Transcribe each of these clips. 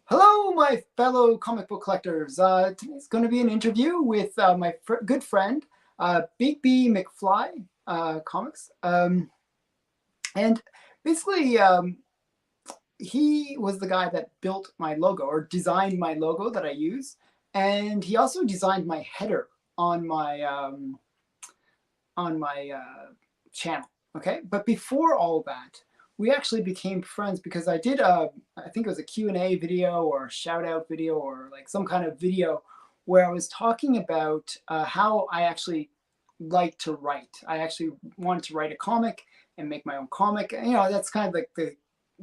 Hello, my fellow comic book collectors. Today's going to be an interview with my good friend, Bigby McFly Comics. And basically, he was the guy that built my logo or designed my logo that I use. And he also designed my header on my channel. Okay. But before all that, we actually became friends because I did I think it was a Q&A video or a shout out video or like some kind of video where I was talking about how I actually like to write. I actually wanted to write a comic and make my own comic. And, that's kind of like the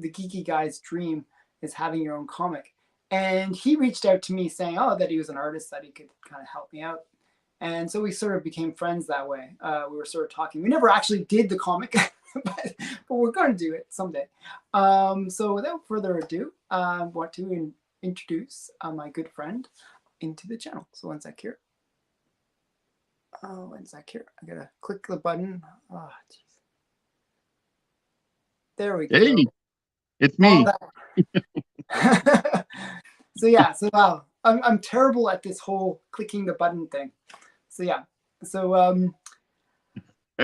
geeky guy's dream, is having your own comic. And he reached out to me saying, that he was an artist, that he could kind of help me out. And so we sort of became friends that way. We were sort of talking. We never actually did the comic, but we're going to do it someday. So without further ado, I want to introduce my good friend into the channel. So one sec here. One sec here. I got to click the button. Oh, jeez. There we go. Hey, it's me. So yeah, wow. I'm terrible at this whole clicking the button thing. So yeah. So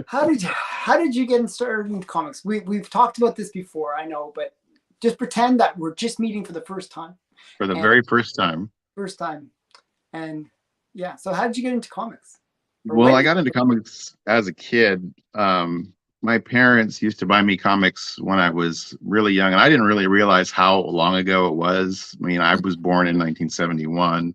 how did you get started in comics? We've talked about this before, I know, but just pretend that we're just meeting for the first time. For the very first time. First time. And yeah, so how did you get into comics? Well, I got into comics as a kid. My parents used to buy me comics when I was really young, and I didn't really realize how long ago it was. I mean, I was born in 1971,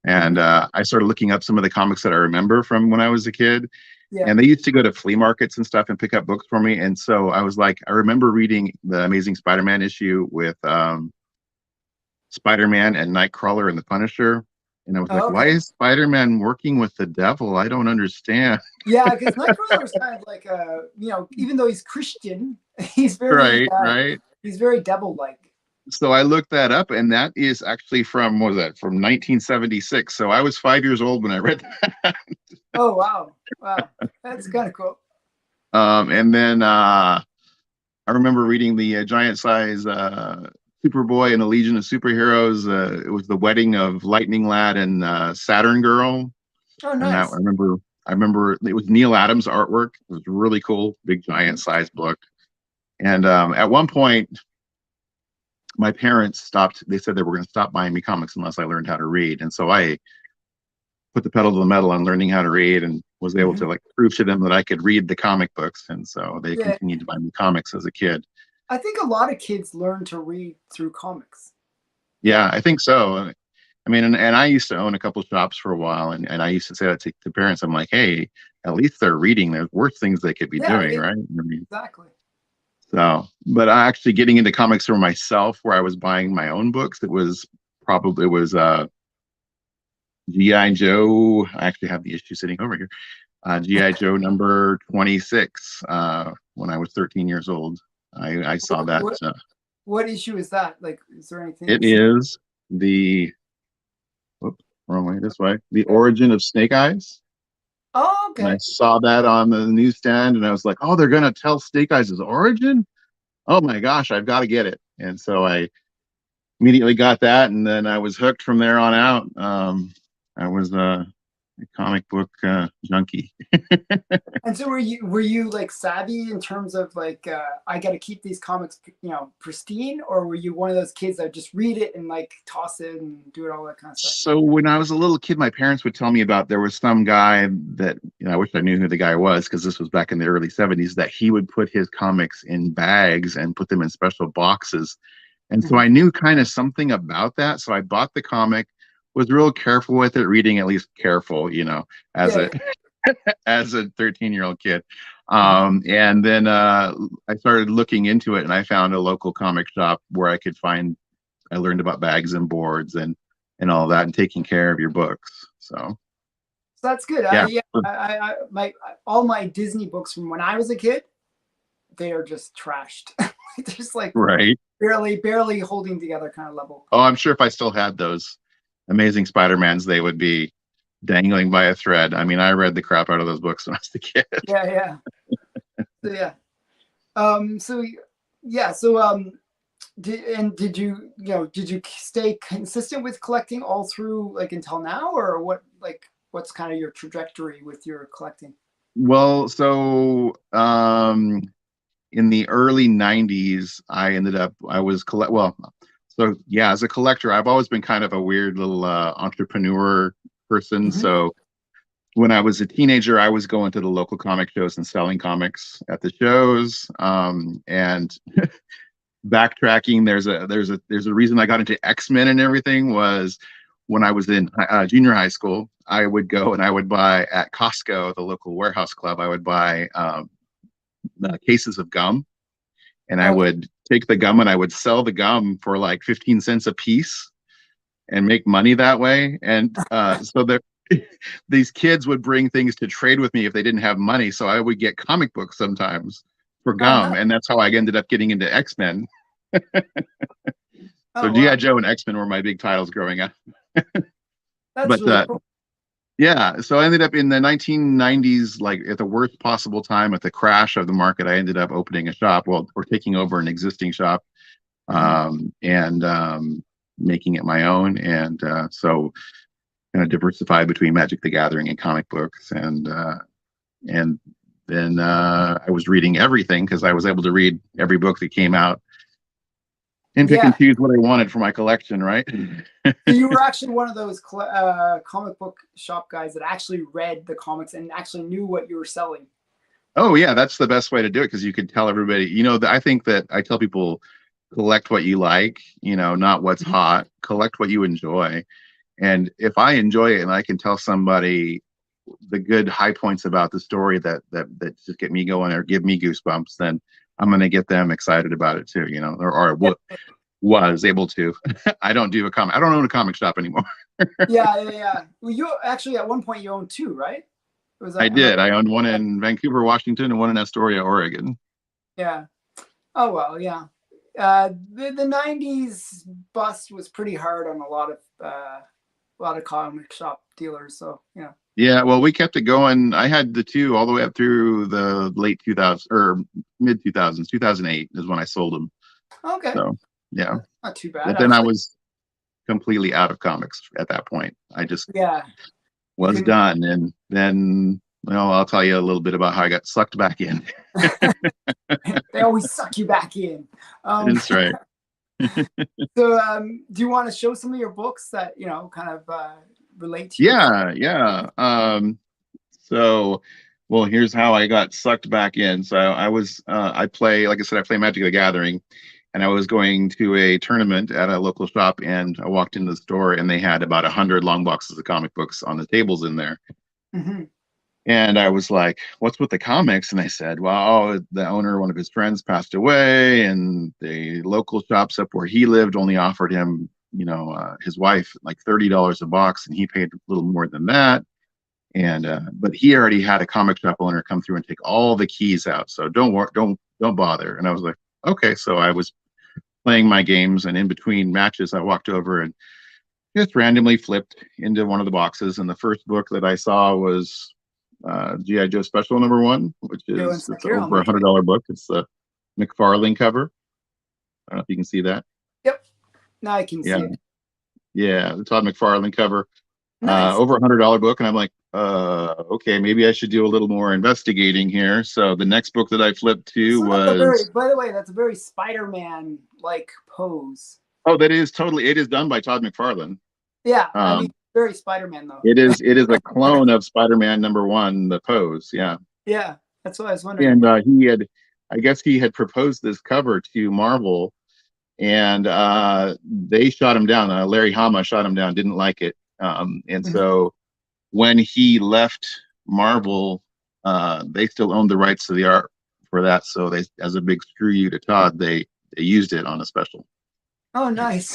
and I started looking up some of the comics that I remember from when I was a kid. Yeah. And they used to go to flea markets and stuff and pick up books for me. And so I was like, I remember reading the Amazing Spider-Man issue with Spider-Man and Nightcrawler and the Punisher. And I was like, why is Spider-Man working with the devil? I don't understand. Yeah, because Nightcrawler is kind of like, even though he's Christian, he's very right. He's very devil-like. So I looked that up, and that is actually from 1976. So I was 5 years old when I read that. Oh wow, that's kind of cool. And then I remember reading the giant size Superboy and a Legion of Superheroes. It was the wedding of Lightning Lad and Saturn Girl. Oh, nice. And I remember it was Neil Adams artwork. It was really cool, big giant size book. And at one point, my parents stopped. They said they were going to stop buying me comics unless I learned how to read. And so I put the pedal to the metal on learning how to read, and was able to prove to them that I could read the comic books. And so they continued to buy me comics as a kid. I think a lot of kids learn to read through comics. Yeah, I think so. I mean, and I used to own a couple of shops for a while, and I used to say that to parents. I'm like, hey, at least they're reading. There's worse things they could be doing, right? I mean, exactly. So, but actually getting into comics for myself, where I was buying my own books, it was G.I. Joe. I actually have the issue sitting over here. G.I. Joe number 26 when I was 13 years old. I saw that. What issue is that? Like, is there anything? It is the, wrong way, this way. The Origin of Snake Eyes. Oh, okay. And I saw that on the newsstand, and I was like, oh, they're going to tell Snake Eyes' origin? Oh my gosh, I've got to get it. And so I immediately got that, and then I was hooked from there on out. I was a comic book junkie. And so were you like savvy in terms of like I got to keep these comics pristine, or were you one of those kids that just read it and like toss it and do it, all that kind of stuff? So when I was a little kid, my parents would tell me about, there was some guy that, I wish I knew who the guy was, because this was back in the early 70s, that he would put his comics in bags and put them in special boxes. And so I knew kind of something about that. So I bought the comic, was real careful with it, reading at least careful, as a 13-year-old kid. And then I started looking into it, and I found a local comic shop where I learned about bags and boards and all that, and taking care of your books. So that's good. Yeah. All my Disney books from when I was a kid, they are just trashed. They're just like barely holding together kind of level. Oh, I'm sure if I still had those Amazing Spider-Mans, they would be dangling by a thread. I mean, I read the crap out of those books when I was a kid. Yeah. So Did you stay consistent with collecting all through like until now, or what's kind of your trajectory with your collecting? Well, so in the early 90s, I was collect well, so yeah, as a collector, I've always been kind of a weird little entrepreneur person. Hmm. So when I was a teenager, I was going to the local comic shows and selling comics at the shows. And backtracking, there's a reason I got into X-Men and everything was when I was in junior high school. I would go and I would buy at Costco, the local warehouse club. I would buy cases of gum, and I Okay. would take the gum and I would sell the gum for like 15 cents a piece and make money that way. And so there, these kids would bring things to trade with me if they didn't have money. So I would get comic books sometimes for Oh, gum, nice. and that's how I ended up getting into X-Men. So Oh, GI wow. Joe and X-Men were my big titles growing up. That's But really cool. yeah, so I ended up in the 1990s, like at the worst possible time, at the crash of the market. I ended up opening a shop, well, or taking over an existing shop, Hmm. and making it my own. And so kind of diversified between Magic the Gathering and comic books. And then I was reading everything because I was able to read every book that came out and pick and Yeah. choose what I wanted for my collection, right? So you were actually one of those comic book shop guys that actually read the comics and actually knew what you were selling. Oh yeah, that's the best way to do it because you could tell everybody. I think that I tell people collect what you like, not what's Mhm. hot. Collect what you enjoy. And if I enjoy it and I can tell somebody the good high points about the story that just get me going or give me goosebumps, then I'm going to get them excited about it too, Yeah. was able to. I don't own a comic shop anymore. Yeah, yeah, yeah. Well, you actually at one point you owned two, right? Was I that am I? did. I owned one in Vancouver, Washington, and one in Astoria, Oregon. Yeah. Oh well, yeah. The '90s bust was pretty hard on a lot of comic shop dealers. So yeah. Yeah, well, we kept it going. I had the two all the way up through the late 2000s or mid 2000s. 2008 is when I sold them. Okay, So, yeah. that's not too bad But then I actually. was completely out of comics at that point. I just Yeah, you was can. done. And then, well, I'll tell you a little bit about how I got sucked back in. They always suck you back in. Um, That's right. so, do you want to show some of your books that kind of relate to your? Yeah, yeah. So, well, here's how I got sucked back in. So I play, like I said, I play Magic the Gathering, and I was going to a tournament at a local shop, and I walked into the store, and they had about 100 long boxes of comic books on the tables in there. Mhm. And I was like, "What's with the comics?" And they said, "Well, the owner, one of his friends, passed away, and the local shops up where he lived only offered him, his wife like $30 a box, and he paid a little more than that." And but he already had a comic shop owner come through and take all the keys out, so don't bother. And I was like, okay. So I was playing my games, and in between matches I walked over and just randomly flipped into one of the boxes, and the first book that I saw was GI Joe Special #1, which Go and is check it's here. I'll over a make hundred it. dollar book. It's the McFarlane cover. I don't know if you can see that. Yep. Now I can Yeah, see it. yeah, the Todd McFarlane cover. Nice. Over $100 book, and I'm like, okay, maybe I should do a little more investigating here. So the next book that I flipped to So that's a very, was, by the way, that's a very Spider-Man like pose. oh, that is totally, it is done by Todd McFarlane. Yeah, I mean, Um, very Spider-Man though. it is a clone of Spider-Man #1, the pose, yeah. Yeah, that's what I was wondering. And I guess he had proposed this cover to Marvel, and they shot him down. Larry Hama shot him down, didn't like it, and Mhm. so when he left Marvel, they still owned the rights to the art for that. So they, as a big screw you to Todd, they used it on a special. Oh, nice.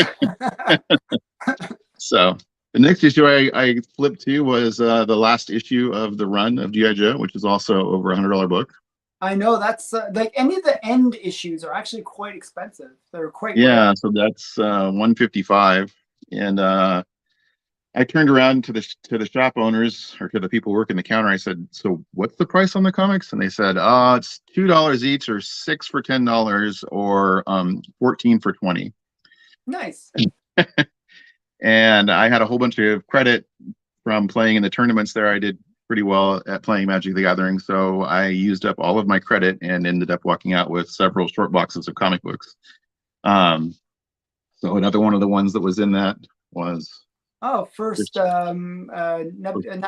So the next issue I flipped to was the last issue of the run of GI Joe, which is also over $100 book. I know that's like any of the end issues are actually quite expensive. They're quite rare. Yeah, so that's 155, and I turned around to the shop owners or to the people working the counter. I said, "So what's the price on the comics?" And they said, it's $2 each, or six for $10, or 14 for 20." Nice. And I had a whole bunch of credit from playing in the tournaments there. I did pretty well at playing Magic the Gathering, so I used up all of my credit and ended up walking out with several short boxes of comic books. So another one of the ones that was in that was Oh, first, not Nebula.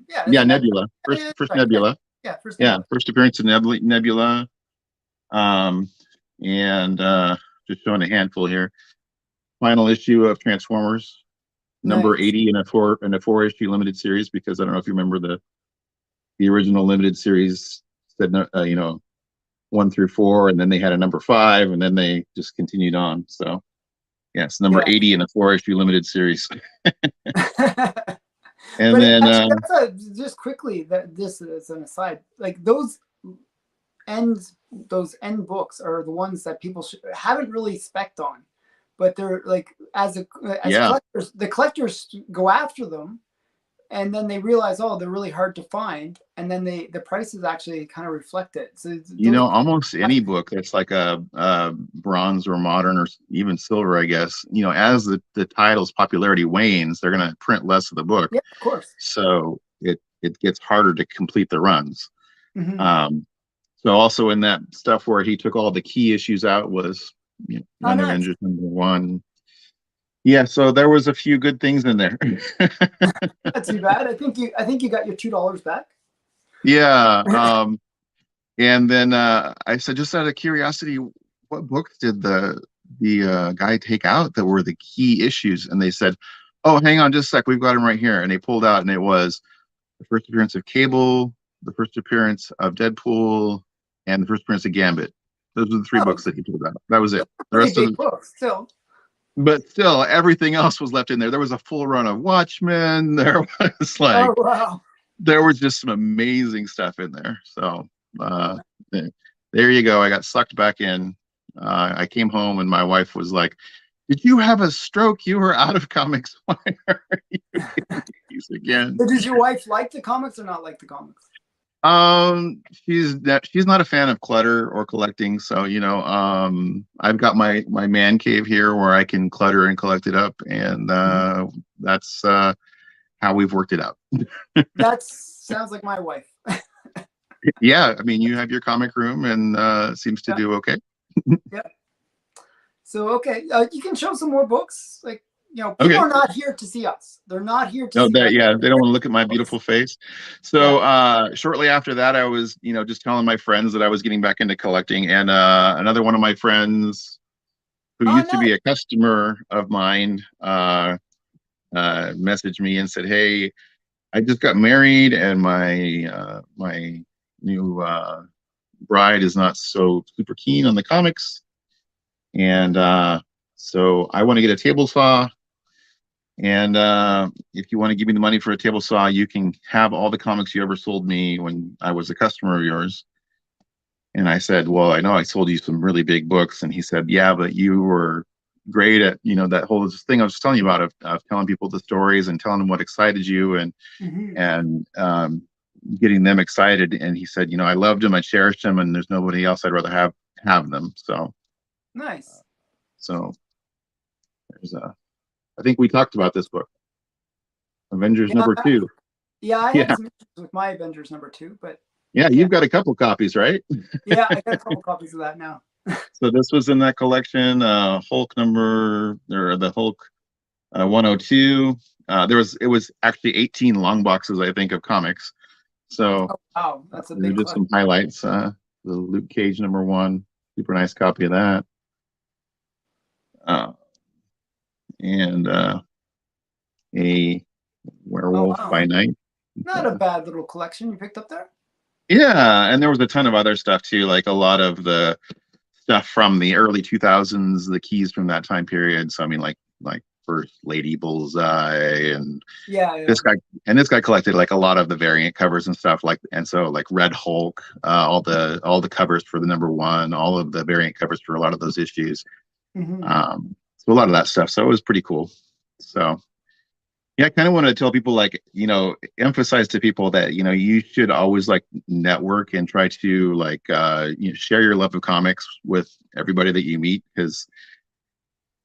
Yeah, is yeah, it Nebula. First, Yeah, first right. Nebula. Yeah, first Yeah, Nebula. first appearance of Nebula. Um, and just showing a handful here. Final issue of Transformers, number Nice. 80 in a four issue limited series, because I don't know if you remember the original limited series said you know, 1 through 4, and then they had a number 5, and then they just continued on. So yes, number Yeah. 80 in a 4 issue limited series. And But then actually, just quickly, that this is an aside. Like those end books are the ones that people haven't really spec'd on, but they're like as yeah, collectors, the collectors go after them, and then they realize, oh, they're really hard to find, and then the prices actually kind of reflect it. So you those, know, almost any book that's like a bronze or modern or even silver, I guess, you know, as the title's popularity wanes, they're going to print less of the book. yeah, of course. So it gets harder to complete the runs. Mm-hmm. So also in that stuff where he took all the key issues out was, you know, Oh, Young nice. Avengers #1. Yeah, so there was a few good things in there. Not too bad. I think you got your $2 back. Yeah. And then I said, just out of curiosity, what books did the guy take out that were the key issues? And they said, "Oh, hang on just a sec, we've got them right here." And they pulled out, and it was the first appearance of Cable, the first appearance of Deadpool, and the first appearance of Gambit. Those were the 3 books Oh, that he pulled out. That was it. The pretty rest of big the, books still. but still, everything else was left in there. There was a full run of Watchmen. There was Oh, like, wow. there was just some amazing stuff in there. So there you go. I got sucked back in. I came home and my wife was like, "Did you have a stroke? You were out of comics. Why are you getting these again?" So does your wife like the comics or not like the comics? She's not a fan of clutter or collecting. So, you know, I've got my man cave here where I can clutter and collect it up, and that's how we've worked it out. That sounds like my wife. Yeah, I mean, you have your comic room, and seems to Yeah. do okay. Yeah. So okay, you can show some more books. Like, people Okay. are not here to see us. They're not here to No, see that us. yeah, they don't want to look at my beautiful face. So shortly after that, I was, you know, just telling my friends that I was getting back into collecting, and another one of my friends who Oh, used to nice. be a customer of mine messaged me and said, "Hey, I just got married, and my new bride is not so super keen on the comics, and so I want to get a table saw. And if you want to give me the money for a table saw, you can have all the comics you ever sold me when I was a customer of yours." And I said, "Well, I know I sold you some really big books." And he said, "Yeah, but you were great at, you know, that whole thing I was telling you about of telling people the stories and telling them what excited you, and Mm-hmm. and getting them excited." And he said, "You know, I loved them, I cherished them, and there's nobody else I'd rather have them." Nice. So there's a. I think we talked about this book, Avengers Yeah, #2. yeah. I had Yeah, some issues with my Avengers #2, but yeah, yeah, you've got a couple copies, right? yeah, I got a couple copies of that now. So this was in that collection, Hulk number, or the Hulk 102. It was actually 18 long boxes, I think, of comics. So Oh, wow, that's a these are big just collection. some highlights. The Luke Cage #1, super nice copy of that. Uh, and a Oh, Werewolf wow, by Night. not a bad little collection you picked up there. Yeah, and there was a ton of other stuff too, like a lot of the stuff from the early 2000s, the keys from that time period. So I mean, like first Lady Bullseye, and Yeah, yeah. this guy collected like a lot of the variant covers and stuff, like, and so like Red Hulk, all the covers for the #1, all of the variant covers for a lot of those issues. Mm-hmm. So a lot of that stuff. So it was pretty cool. So Yeah, I kind of want to tell people, like, emphasize to people that, you should always like network and try to like share your love of comics with everybody that you meet, because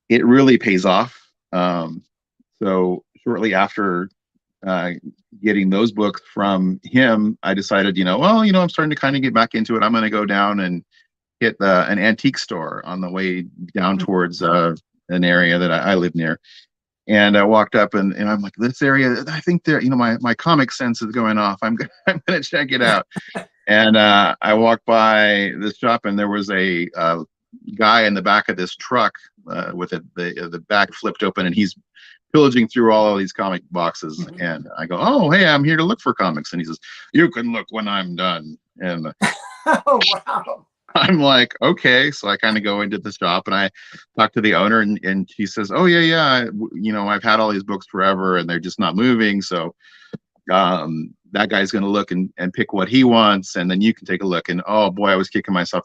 it really pays off. So shortly after uh, getting those books from him, I decided, I'm starting to kind of get back into it. I'm going to go down and hit an antique store on the way down towards an area that I live near. And I walked up and I'm like, this area, I think there, my comic sense is going off. I'm gonna check it out. And I walked by this shop and there was a guy in the back of this truck with the back flipped open, and he's pillaging through all of these comic boxes. And I go, oh, hey, I'm here to look for comics. And he says, you can look when I'm done. And Oh, wow. I'm like, okay. So I kind of go into the shop and I talk to the owner, and she says, oh, yeah. I've had all these books forever and they're just not moving. So that guy's going to look and pick what he wants. And then you can take a look. And oh boy, I was kicking myself.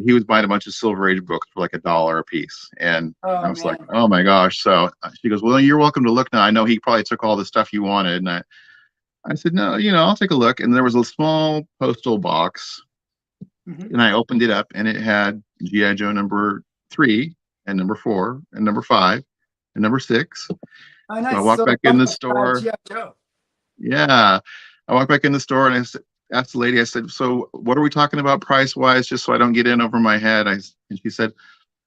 He was buying a bunch of Silver Age books for like $1 a piece. And I was like, oh my gosh. So she goes, well, you're welcome to look now. I know he probably took all the stuff you wanted. And I said, no, I'll take a look. And there was a small postal box. And I opened it up and it had G.I. Joe number 3 and number 4 and number 5 and number 6. Oh, nice. So I walked back in the store. Yeah. I walked back in the store and I asked the lady, I said, so what are we talking about price wise, just so I don't get in over my head? And she said,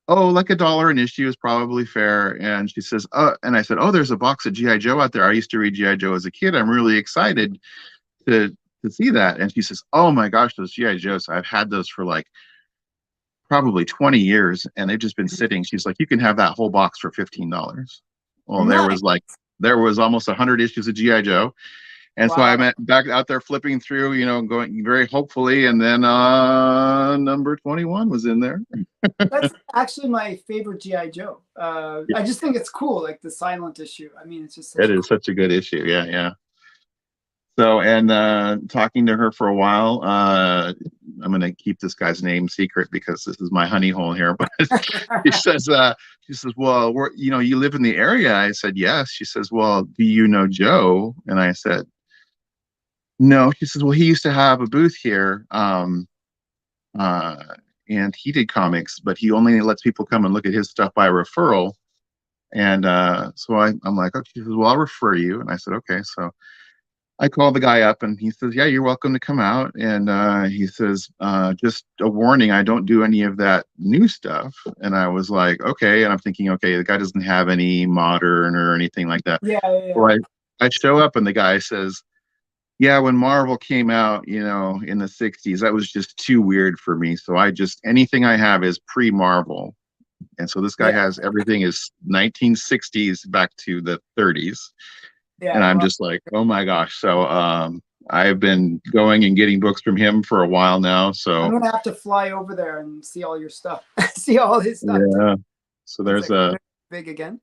oh, like $1 an issue is probably fair. And she says, and I said, oh, there's a box of G.I. Joe out there. I used to read G.I. Joe as a kid. I'm really excited to see that. And she says, oh my gosh, those G.I. Joes, I've had those for like probably 20 years and they've just been sitting. She's like, you can have that whole box for $15. Well, Nice. there was almost 100 issues of G.I. Joe. And so I went back out there flipping through, going very hopefully. And then number 21 was in there. That's actually my favorite G.I. Joe. I just think it's cool, like the silent issue. I mean, it's just it is such a good issue. Yeah, yeah. So, and talking to her for a while, I'm going to keep this guy's name secret because this is my honey hole here. But she says, well, you live in the area. I said, yes. She says, well, do you know Joe? And I said, no. She says, well, he used to have a booth here. And he did comics, but he only lets people come and look at his stuff by referral. And so I'm like, okay. She says, well, I'll refer you. And I said, okay. So I called the guy up and he says, yeah, you're welcome to come out. And he says, just a warning, I don't do any of that new stuff. And I was like, okay. And I'm thinking, okay, the guy doesn't have any modern or anything like that. Yeah. So I show up and the guy says, yeah, when Marvel came out, in the 60s, that was just too weird for me. So anything I have is pre-Marvel. And so this guy has everything is 1960s back to the 30s. Yeah, and I'm just like, oh my gosh. So I've been going and getting books from him for a while now. So I'm gonna have to fly over there and see all your stuff. See all his stuff. Yeah. Too. So there's like big again.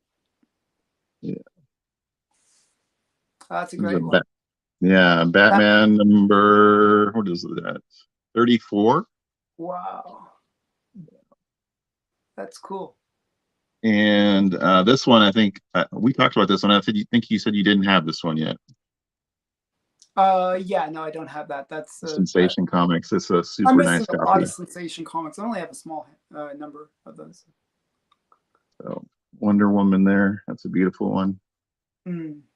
Yeah. Oh, that's a great one. Yeah, Batman number, what is that? 34. Wow. That's cool. And this one, I think we talked about this one. I think you said you didn't have this one yet. Yeah, no, I don't have that. That's Sensation Comics. It's a super nice copy. A lot of Sensation Comics. I only have a small number of those. So Wonder Woman there. That's a beautiful one.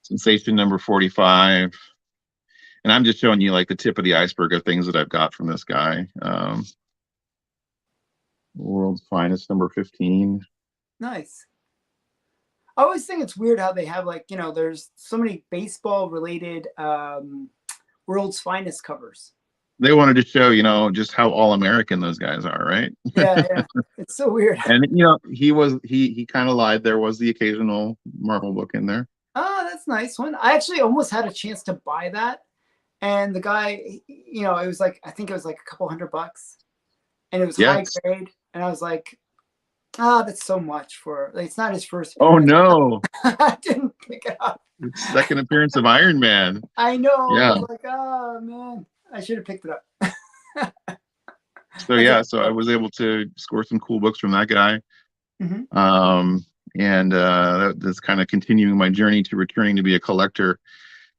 Sensation number 45. And I'm just showing you like the tip of the iceberg of things that I've got from this guy. World's Finest number 15. Nice. I always think it's weird how they have like, there's so many baseball related World's Finest covers. They wanted to show, just how all American those guys are, right? Yeah. It's so weird. And he kind of lied. There was the occasional Marvel book in there. Oh, that's a nice one. I actually almost had a chance to buy that. And the guy, it was like, I think it was like a couple $100. And it was high grade. And I was like, that's so much for, like, it's not his first appearance. Oh no. I didn't pick it up. Second appearance of Iron Man. I know. Yeah. I was like, oh man, I should have picked it up. So I was able to score some cool books from that guy. and that's kind of continuing my journey to returning to be a collector.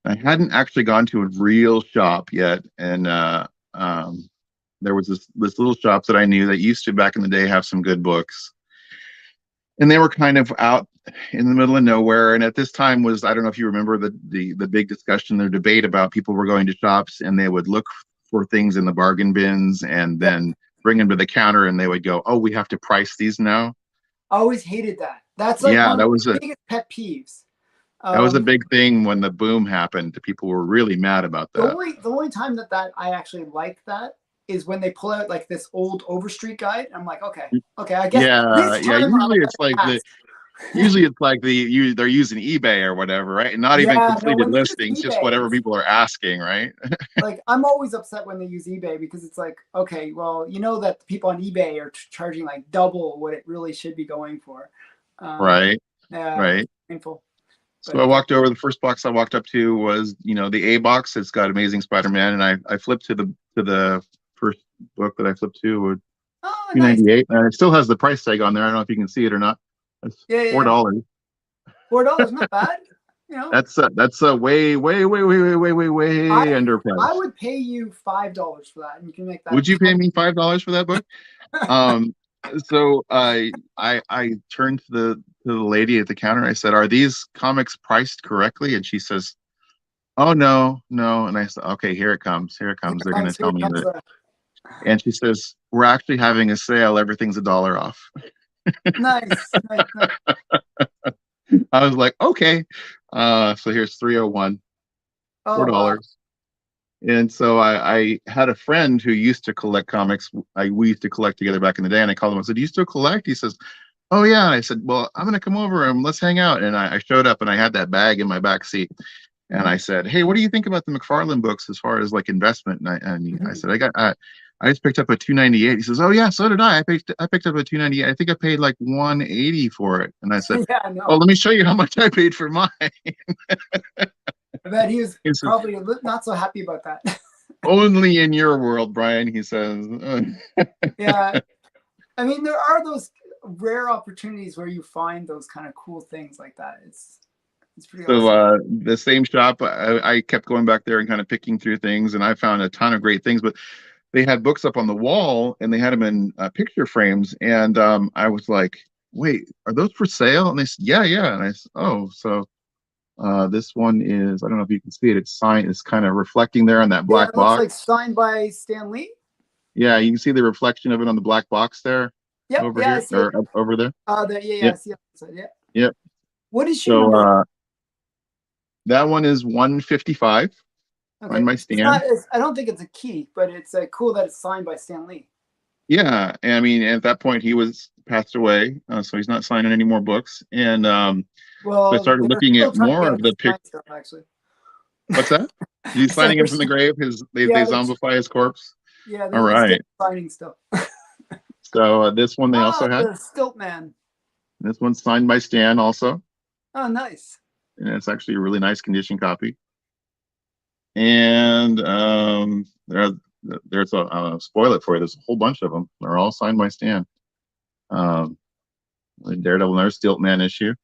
I hadn't actually gone to a real shop yet, and um, there was this little shop that I knew that used to back in the day have some good books, and they were kind of out in the middle of nowhere. And at this time was, I don't know if you remember the big discussion, the debate about people were going to shops and they would look for things in the bargain bins and Yep. then bring them to the counter and they would go, oh, we have to price these now. I always hated that. That's like Yeah, one of my biggest pet peeves. that was a Um, big thing when the boom happened. People were really mad about that. the only time that I actually like that is when they pull out like this old Overstreet guide. I'm like, okay, I guess Yeah, this yeah. time I'll Usually let it's it like pass. they're using eBay or whatever, right? And not even Yeah, no, completed when they use listings, just eBay, whatever it's people are asking, right? like I'm always upset when they use eBay because it's like, okay, well, you know that the people on eBay are charging like double what it really should be going for. Um, Right, yeah, it's right. painful. So I But walked over. The first box I walked up to was, the A box. It's got Amazing Spider-Man, and I flipped to the first book that I flipped to, with oh, nice. 298, and it still has the price tag on there. I don't know if you can see it or not. It's Yeah, four yeah, yeah. dollars. $4, not bad. You know, That's a way, way, way, way, way, way, way, way I I underpriced. would pay you $5 for that, and you can make that. Would you pay me $5 for that book? Um, so I turned to the lady at the counter. I said, "Are these comics priced correctly?" And she says, "Oh, no, no." And I said, "Okay, here it comes. Here it Here comes. it They're going to comes. Here tell it me comes. that." And she says, "We're actually having a sale. Everything's $1 off." Nice, nice, nice. I was like, "Okay." So here's 301, four Oh wow. dollars. And so I had a friend who used to collect comics. We used to collect together back in the day, and I called him. I said, "Do you still collect?" He says, "Oh yeah." And I said, "Well, I'm gonna come over and let's hang out." And I showed up, and I had that bag in my back seat, and I Mhm, said, "Hey, what do you think about the McFarlane books as far as like investment?" And I mhm. said, I just picked up a 298." He says, "Oh yeah, so did I. I picked up a 298. I think I paid like 180 for it." And I said, Yeah, "Well, no. let me show you how much I paid for mine." I bet he was He says, probably not so happy about that. "Only in your world, Brian." He says. Yeah, I mean, there are those rare opportunities where you find those kind of cool things like that. It's pretty So awesome. the same shop, I kept going back there and kind of picking through things, and I found a ton of great things. But they had books up on the wall, and they had them in picture frames, and I was like, "Wait, are those for sale?" And they said, "Yeah, yeah." And I said, "Oh, so this one is, I don't know if you can see it. It's signed. It's kind of reflecting there on that Yeah, black it looks like box. signed by Stan Lee. Yeah, you can see the reflection of it on the black box there, Yep, over yeah, I here see it. or over there. Yeah, I Yep, see it. So, yeah. yep. What issue So number? that one is 155 on Okay, my it's not. stand. I don't think it's a key, but it's cool that it's signed by Stan Lee. Yeah, I mean, at that point he was passed away, so he's not signing any more books. And so I Well, started they're looking still at trying to more get him of to the pic. sign stuff, actually. What's that? He's I said signing they're him from the still, grave. They yeah, zombify his corpse. yeah, All they're still right. signing stuff. So this one they Ah, also had. the Stilt Man. This one's signed by Stan also, Oh, nice. and it's actually a really nice condition copy. And there's a spoil it for you. There's a whole bunch of them. They're all signed by Stan. Um, the Daredevil, another Stilt Man issue,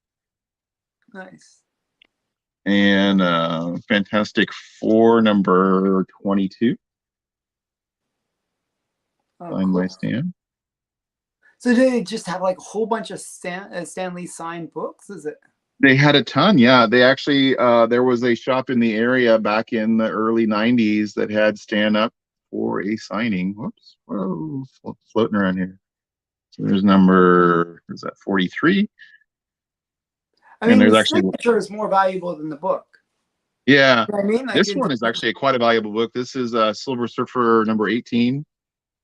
Nice. and Fantastic Four number 22, Oh, signed by cool. Stan. So do they just have like a whole bunch of Stan Lee signed books? Is it? They had a ton, yeah. They actually there was a shop in the area back in the early '90s that had Stan up for a signing. Whoops, whoa, floating around here. So there's number, is that 43? I And mean, there's the actually, signature is more valuable than the book. yeah, You know what I mean, like, this one is actually quite a valuable book. This is Silver Surfer number 18,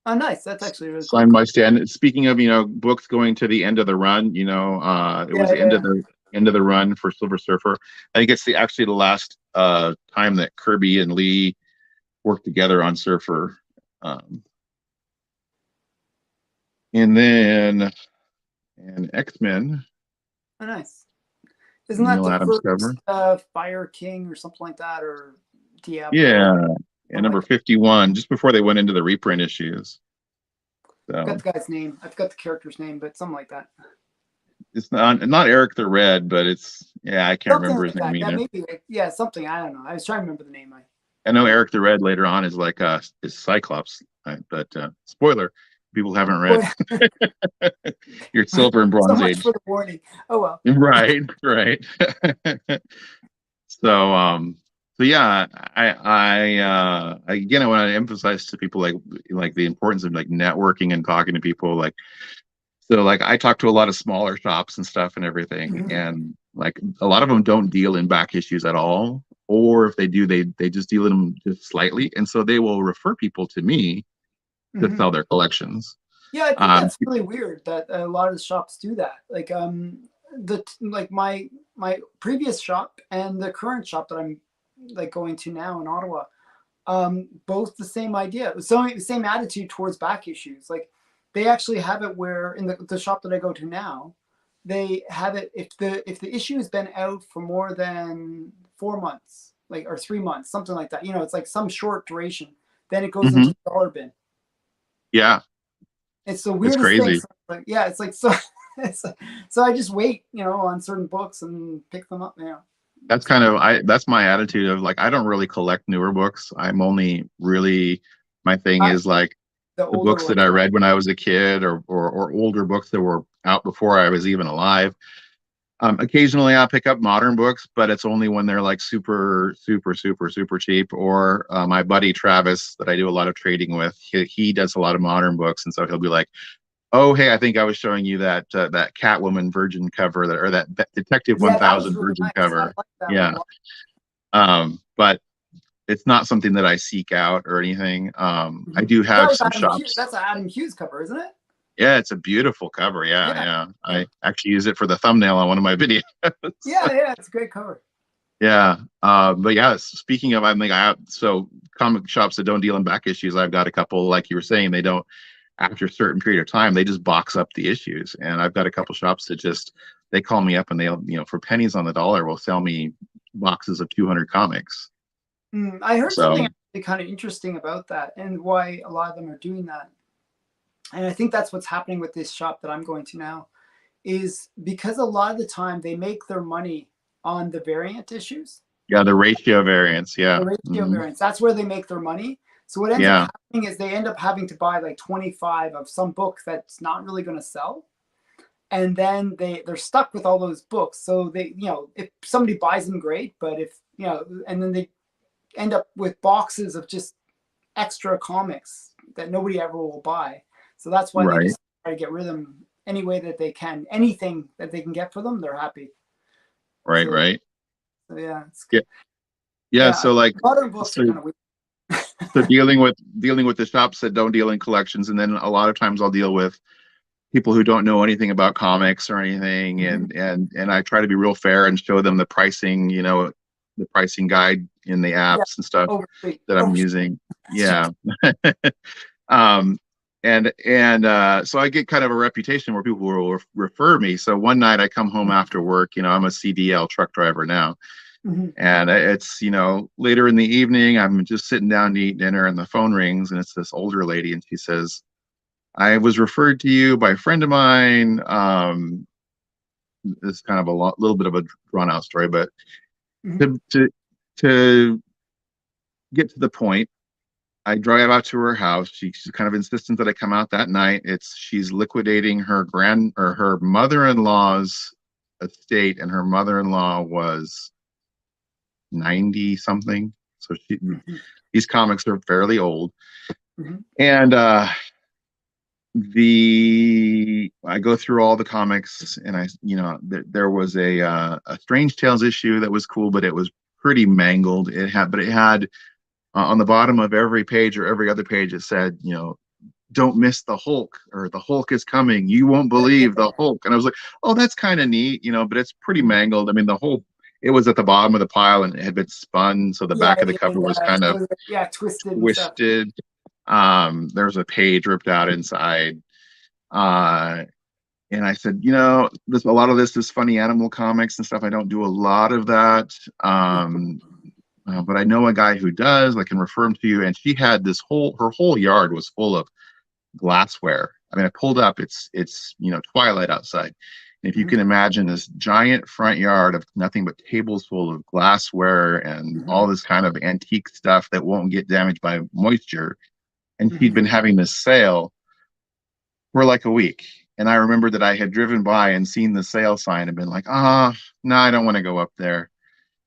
oh, nice. That's actually really cool. signed by Stan. Speaking of, books going to the end of the run, it was Yeah, the yeah, yeah. end of the run for Silver Surfer. I think it's actually the last time that Kirby and Lee worked together on Surfer. Um, and then and X-Men, Oh, nice. Isn't that Neil the Adams first cover. Fire King or something like that, or Diablo, Yeah, and something number like that? 51, just before they went into the reprint issues. I forgot So the guy's name. I forgot the character's name, but something like that. It's not Eric the Red, but it's, yeah, I can't Something remember his like name that. Yeah, either. maybe like, yeah, something. I don't know. I was trying to remember the name. I know Yeah. Eric the Red later on is like is Cyclops, right? But spoiler, people haven't read Boy, your Silver and so Bronze much Age. for the warning. Oh well. Right, right. So so yeah, again, I want to emphasize to people like the importance of like networking and talking to people. Like, so like I talk to a lot of smaller shops and stuff and everything, Mhm. and like a lot of them don't deal in back issues at all, or if they do, they just deal in them just slightly, and so they will refer people to me to Mhm. sell their collections. Yeah, I think Um, that's really weird that a lot of the shops do that. Like the like my previous shop and the current shop that I'm like going to now in Ottawa, both the same idea. So same attitude towards back issues. Like they actually have it where in the shop that I go to now, they have it if the issue has been out for more than 4 months, like or 3 months, something like that. You know, it's like some short duration. Then it goes into mhm. the dollar bin. Yeah, It's the it's weirdest thing. crazy. So, like, yeah, it's like so. It's so I just wait, on certain books and pick them up. Yeah, That's so kind of that's my attitude of like I don't really collect newer books. I'm only really, my thing I is like the the older books that ones. I Yeah. read when I was a kid, or older books that were out before I was even alive. Occasionally I'll pick up modern books, but it's only when they're like super, super, super, super cheap. Or my buddy Travis that I do a lot of trading with, he does a lot of modern books, and so he'll be like, "Oh, hey, I think I was showing you that Catwoman Virgin cover, or that Detective Yeah, that was 1000 really Virgin nice. I cover." like that one a Yeah. lot. But it's not something that I seek out or anything. I Mhm. do That have was some Adam Hughes. shops. That's an Adam Hughes cover, isn't it? Yeah, it's a beautiful cover. Yeah, Yeah, yeah. yeah, I actually use it for the thumbnail on one of my videos. yeah, yeah. It's a great cover. Yeah. But yeah, speaking of, I'm like, so comic shops that don't deal in back issues, I've got a couple, like you were saying, they don't, after a certain period of time, they just box up the issues. And I've got a couple shops that just, they call me up and they'll, for pennies on the dollar, will sell me boxes of 200 comics. I heard So, something actually kind of interesting about that and why a lot of them are doing that. And I think that's what's happening with this shop that I'm going to now is because a lot of the time they make their money on the variant issues, yeah, the ratio variance. the Yeah. ratio Hmm. variants. That's where they make their money. So what ends up Yeah. happening is they end up having to buy like 25 of some book that's not really going to sell. And then they're stuck with all those books. So they, if somebody buys them, great. But if, and then they end up with boxes of just extra comics that nobody ever will buy. So that's why they Right. just try to get rid of them any way that they can. Anything that they can get for them, they're happy. Right. So, Right. so yeah, Yeah. Yeah. yeah. So like, Modern books so are kind of weird. so dealing with the shops that don't deal in collections, and then a lot of times I'll deal with people who don't know anything about comics or anything, Mhm. and I try to be real fair and show them the pricing, the pricing guide in the Yeah, apps and stuff overstate, that I'm overstate. using. Yeah. um and so I get kind of a reputation where people will refer me. So one night I come home after work, I'm a CDL truck driver now, Mhm. and it's, later in the evening, I'm just sitting down to eat dinner and the phone rings, and it's this older lady, and she says, "I was referred to you by a friend of mine." It's kind of a little bit of a drawn out story, but Mhm. to get to the point, I drive out to her house. She's kind of insistent that I come out that night. She's liquidating her mother-in-law's estate, and her mother-in-law was 90 something. So Mhm. these comics are fairly old. Mhm. And the I go through all the comics, and there was a Strange Tales issue that was cool, but it was pretty mangled. It had on the bottom of every page, or every other page, it said, "Don't miss the Hulk," or "The Hulk is coming. You won't believe the Hulk." And I was like, "Oh, that's kind of neat," but it's pretty Mhm. mangled. I mean, it was at the bottom of the pile, and it had been spun, so the Yeah, back of the yeah, cover was yeah. kind of So, yeah, twisted and stuff. twisted. There's a page ripped out inside. Uh, and I said, a lot of this is funny animal comics and stuff. I don't do a lot of that. But I know a guy who does. I can refer him to you. And she had her whole yard was full of glassware. I mean, I pulled up, it's twilight outside. If you Mhm. can imagine this giant front yard of nothing but tables full of glassware and all Mhm. this kind of antique stuff that won't get damaged by moisture. And she'd Mhm. been having this sale for like a week. And I remember that I had driven by and seen the sale sign and been like, no, I don't want to go up there.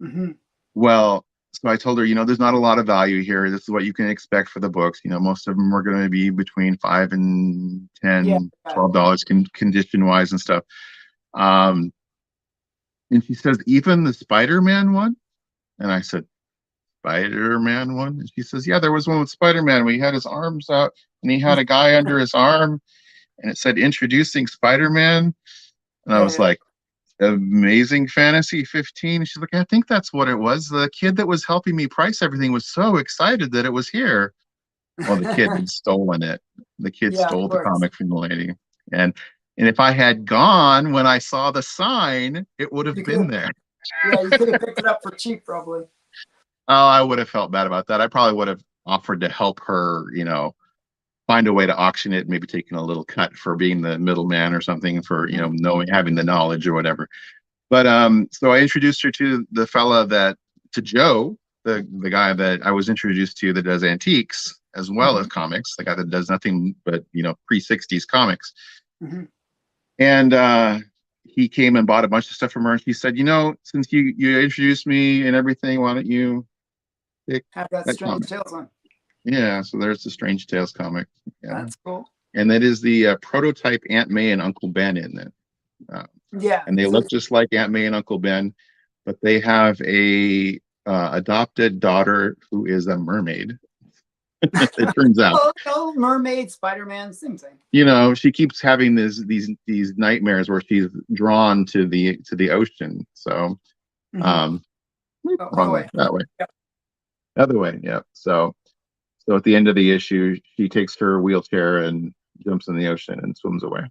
Mhm. Well, so I told her, there's not a lot of value here. This is what you can expect for the books. Most of them are going to be between 5 and 10, Yeah. $12 condition wise and stuff. Um, and she says, even the Spider-Man one? And I said, Spider-Man one? And she says, yeah, there was one with Spider-Man where he had his arms out and he had a guy under his arm and it said introducing Spider-Man. And I Yeah. was Yeah. like, Amazing Fantasy 15. She's like, I think that's what it was. The kid that was helping me price everything was so excited that it was here. Well, the kid had stolen it. The kid Yeah, of stole the course. comic from the lady. And if I had gone when I saw the sign, it would have You could been have, there. yeah, you could have picked it up for cheap, probably. Oh, I would have felt bad about that. I probably would have offered to help her, find a way to auction it, maybe taking a little cut for being the middleman or something for, Mhm. knowing having the knowledge or whatever. But so I introduced her to the fella to Joe, the guy that I was introduced to that does antiques as well as Mhm. comics, the guy that does nothing but pre-60s comics. Mhm. And he came and bought a bunch of stuff from her, and she said, since you introduced me and everything, why don't you pick Have that that Strange comic? Tales on. Yeah, so there's the Strange Tales comic. Yeah, That's cool. and that is the prototype Aunt May and Uncle Ben in it. Uh, Yeah. and they So look just like Aunt May and Uncle Ben, but they have a adopted daughter who is a mermaid. It turns out, well, Mermaid, Spider-Man, same thing. she keeps having these nightmares where she's drawn to the ocean. So, Mhm. um, Oh wrong way, wait. that way, Yeah. other way, yeah. So at the end of the issue, she takes her wheelchair and jumps in the ocean and swims away.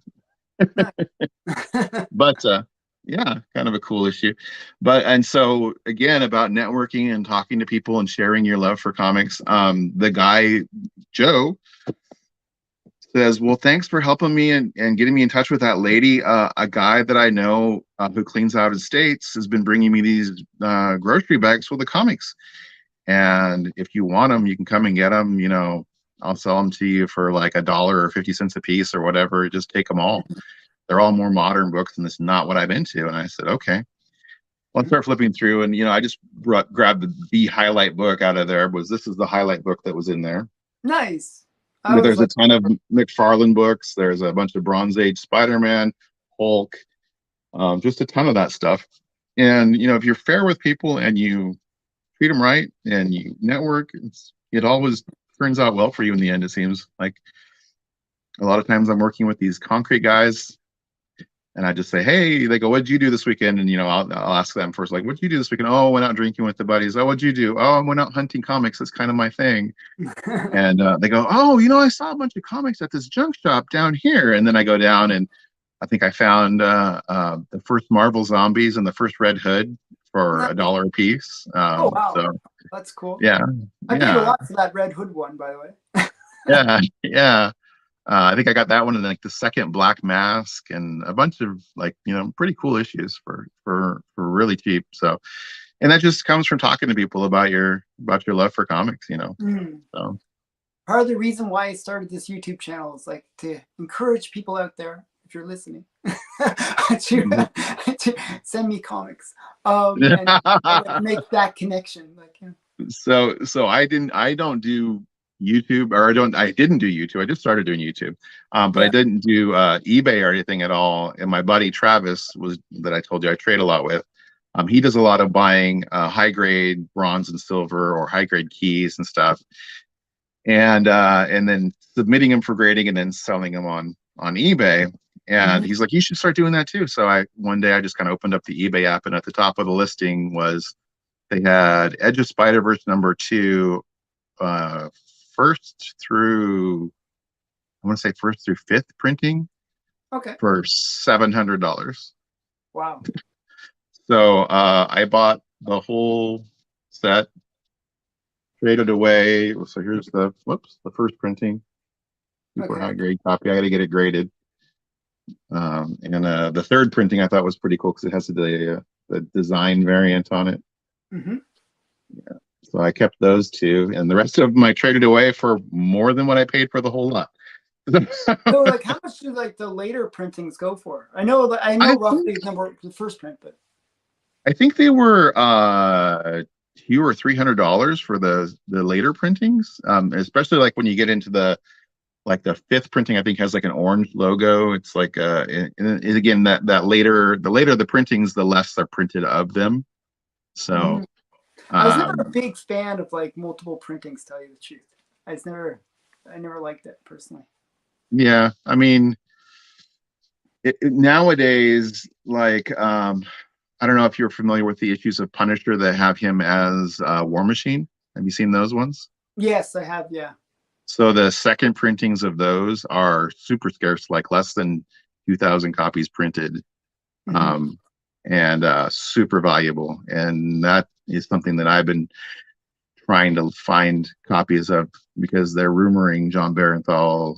Nice. But yeah, kind of a cool issue. And so again, about networking and talking to people and sharing your love for comics. The guy Joe says, well, thanks for helping me and getting me in touch with that lady. A guy that I know who cleans out his states has been bringing me these grocery bags full of comics, and if you want them, you can come and get them. I'll sell them to you for like $1 or 50 cents a piece or whatever. Just take them all. They're all more modern books, and it's not what I'm into. And I said, okay. Well, I start flipping through, and I just grabbed the highlight book out of there. This is the highlight book that was in there. Nice. I But was there's a like, ton of McFarlane books. There's a bunch of Bronze Age Spider-Man, Hulk, just a ton of that stuff. And if you're fair with people and you treat them right and you network, it always turns out well for you in the end. It seems like a lot of times I'm working with these concrete guys. And I just say, hey, they go, what'd you do this weekend? And, I'll ask them first, like, what'd you do this weekend? Oh, I went out drinking with the buddies. Oh, what'd you do? Oh, I went out hunting comics. That's kind of my thing. And they go, oh, I saw a bunch of comics at this junk shop down here. And then I go down and I think I found the first Marvel Zombies and the first Red Hood for nice. $1 a piece. Oh wow, So, that's cool. yeah, I paid a yeah, lot for that Red Hood one, by the way. yeah, yeah. I think I got that one and like the second Black Mask and a bunch of like pretty cool issues for really cheap. So, and that just comes from talking to people about your love for comics. Mm. So Part of the reason why I started this YouTube channel is like to encourage people out there, if you're listening, to, to send me comics, and make that connection. Like, yeah. so I don't do YouTube, or I didn't do YouTube. I just started doing YouTube. But I Yeah. didn't do eBay or anything at all. And my buddy Travis that I told you I trade a lot with. He does a lot of buying high grade bronze and silver or high grade keys and stuff, and then submitting them for grading and then selling them on eBay. And Mhm. he's like, you should start doing that too. So one day I just kind of opened up the eBay app, and at the top of the listing was they had Edge of Spider-Verse #2, uh, first through I want to say first through fifth printing Okay. for $700. Wow. So I bought the whole set, traded away. So here's the first printing, super Okay. high grade copy. I got to get it graded. And the third printing I thought was pretty cool because it has the design variant on it. Mm-hmm. So I kept those two, and the rest of them I traded away for more than what I paid for the whole lot. So, like, how much do like the later printings go for? I know I roughly think the number the first print, but I think they were $200 or $300 for the later printings. Especially like when you get into the fifth printing, I think has like an orange logo. It's like and again that later the printings, the less are printed of them. So I was never a um, big fan of like multiple printings. Tell you the truth, I never liked it personally. yeah, I mean nowadays, like I don't know if you're familiar with the issues of Punisher that have him as War Machine. Have you seen those ones? Yes, I have. Yeah. So the second printings of those are super scarce, like less than 2,000 copies printed, Mm-hmm. um, and super valuable. And that is something that I've been trying to find copies of because they're rumoring John Barenthal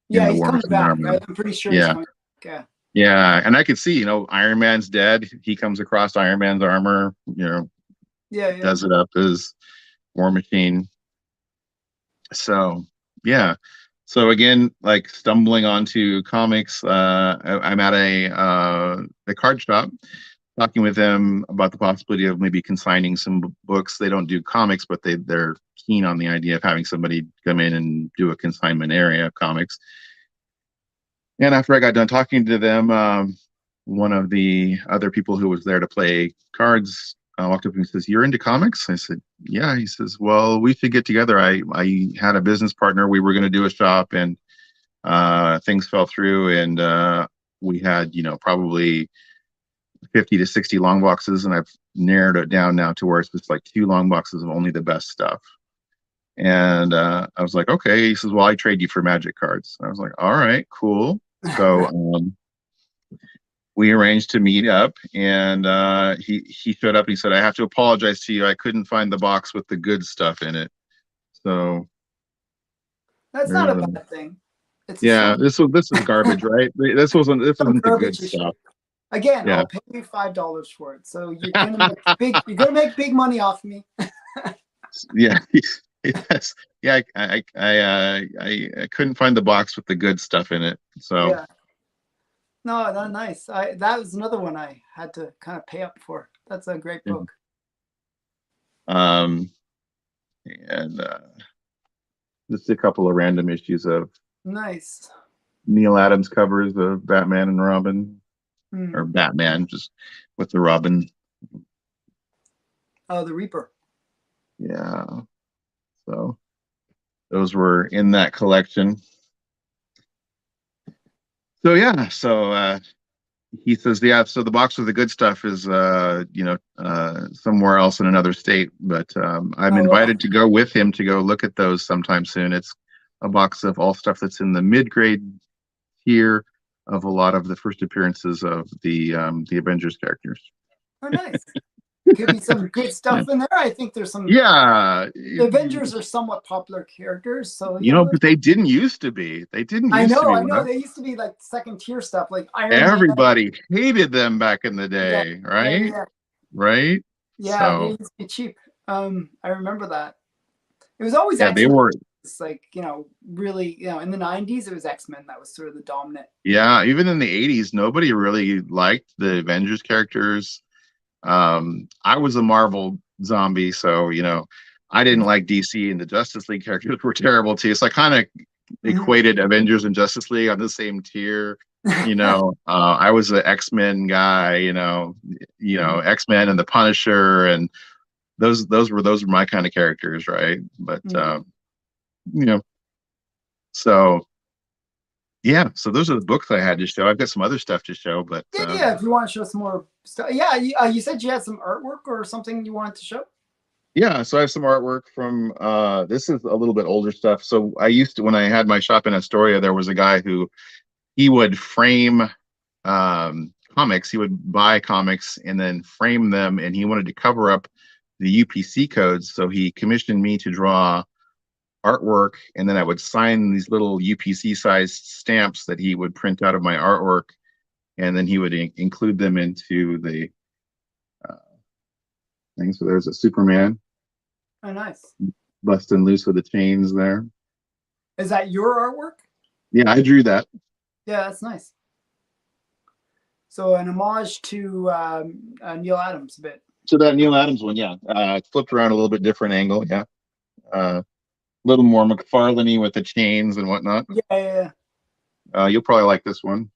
in Yeah, the he's War coming Machine back. armor. I'm pretty sure he's Yeah, coming back. Yeah. yeah, and I could see, Iron Man's dead. He comes across Iron Man's armor, Yeah, yeah. does it up as War Machine. So yeah. So again, like stumbling onto comics, I'm at a card shop talking with them about the possibility of maybe consigning some books. They don't do comics, but they're keen on the idea of having somebody come in and do a consignment area of comics. And after I got done talking to them, one of the other people who was there to play cards walked up and says, "You're into comics?" I said, "Yeah." He says, "Well, we should get together. I had a business partner. We were going to do a shop, and things fell through, and we had, probably 50 to 60 long boxes, and I've narrowed it down now to where it's just like 2 long boxes of only the best stuff." And I was like, "Okay." He says, "Well, I trade you for Magic cards." I was like, "All right, cool." So we arranged to meet up, and he showed up and he said, "I have to apologize to you. I couldn't find the box with the good stuff in it." So That's not there's a a bad thing. It's a yeah. sign. This is garbage, right? This Some wasn't the good garbage issue. stuff. Again, Yeah. I'll pay you $5 for it. So you're gonna make big money off me. Yeah. Yes. Yeah. I couldn't find the box with the good stuff in it. So Yeah. No, that's nice. That was another one I had to kind of pay up for. That's a great yeah. book. um and just a couple of random issues of Nice. Neil Adams covers of Batman and Robin, Hmm. or Batman just with the Robin. Oh, the Reaper. Yeah. So those were in that collection. So yeah, so he says, yeah, so the box with the good stuff is somewhere else in another state, but I'm Oh well. invited to go with him to go look at those sometime soon. It's a box of all stuff that's in the mid-grade tier of a lot of the first appearances of the Avengers characters. Oh, nice. Could be some good Yeah. stuff in there. I think there's some. Yeah. The Avengers are somewhat popular characters, so But they didn't used to be. They didn't I used to know, be I when know. They used to be like second tier stuff, like Iron Man. everybody hated them back in the Yeah, day, yeah, right? yeah. Right? Yeah, they So used to be cheap. I remember that. It was always yeah, they X-Men. were. It's like, really, in the 90s, it was X-Men that was sort of the dominant. Yeah, even in the 80s, nobody really liked the Avengers characters. I was a Marvel zombie, so I didn't like DC, and the Justice League characters were terrible too. So I kind of equated Avengers and Justice League on the same tier. I was an X-Men guy, X-Men and the Punisher, and those were my kind of characters, right? But you know, so yeah, so those are the books I had to show. I've got some other stuff to show, but Yeah, if you want to show some more stuff. Yeah, you said you had some artwork or something you wanted to show? yeah, so I have some artwork from this is a little bit older stuff. So I used to, when I had my shop in Astoria, there was a guy who he would frame comics. He would buy comics and then frame them, and he wanted to cover up the UPC codes. So he commissioned me to draw artwork, and then I would sign these little UPC sized stamps that he would print out of my artwork, and then he would include them into the uh, thing. So there's a Superman Oh, nice. busting loose with the chains there. Is that your artwork? Yeah, I drew that. Yeah, that's nice. So an homage to Neil Adams a bit. So that Neil Adams one, yeah, flipped around a little bit different angle, yeah. A little more McFarlane-y with the chains and whatnot. Yeah, yeah, yeah. You'll probably like this one.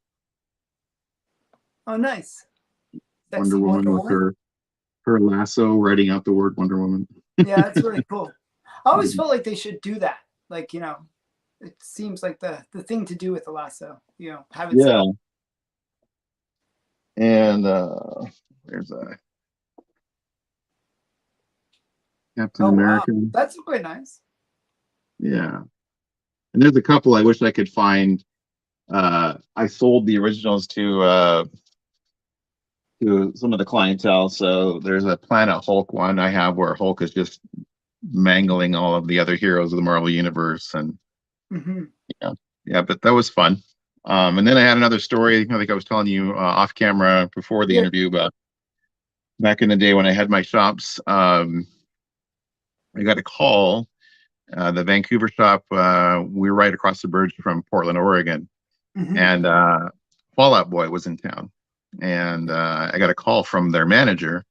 Oh, nice. Wonder Sexy Woman with her lasso writing out the word Wonder Woman. Yeah, that's really cool. I always felt like they should do that. Like, you know, it seems like the thing to do with the lasso. You know, have it. Yeah. And there's a Captain America. Wow. That's quite nice. Yeah. And there's a couple I wish I could find. I sold the originals to some of the clientele. So there's a Planet Hulk one I have where Hulk is just mangling all of the other heroes of the Marvel Universe. And yeah, but that was fun. And then I had another story, I think I was telling you off camera before the interview, about back in the day when I had my shops. I got a call. The Vancouver shop, we were right across the bridge from Portland, Oregon. And Fall Out Boy was in town. And I got a call from their manager.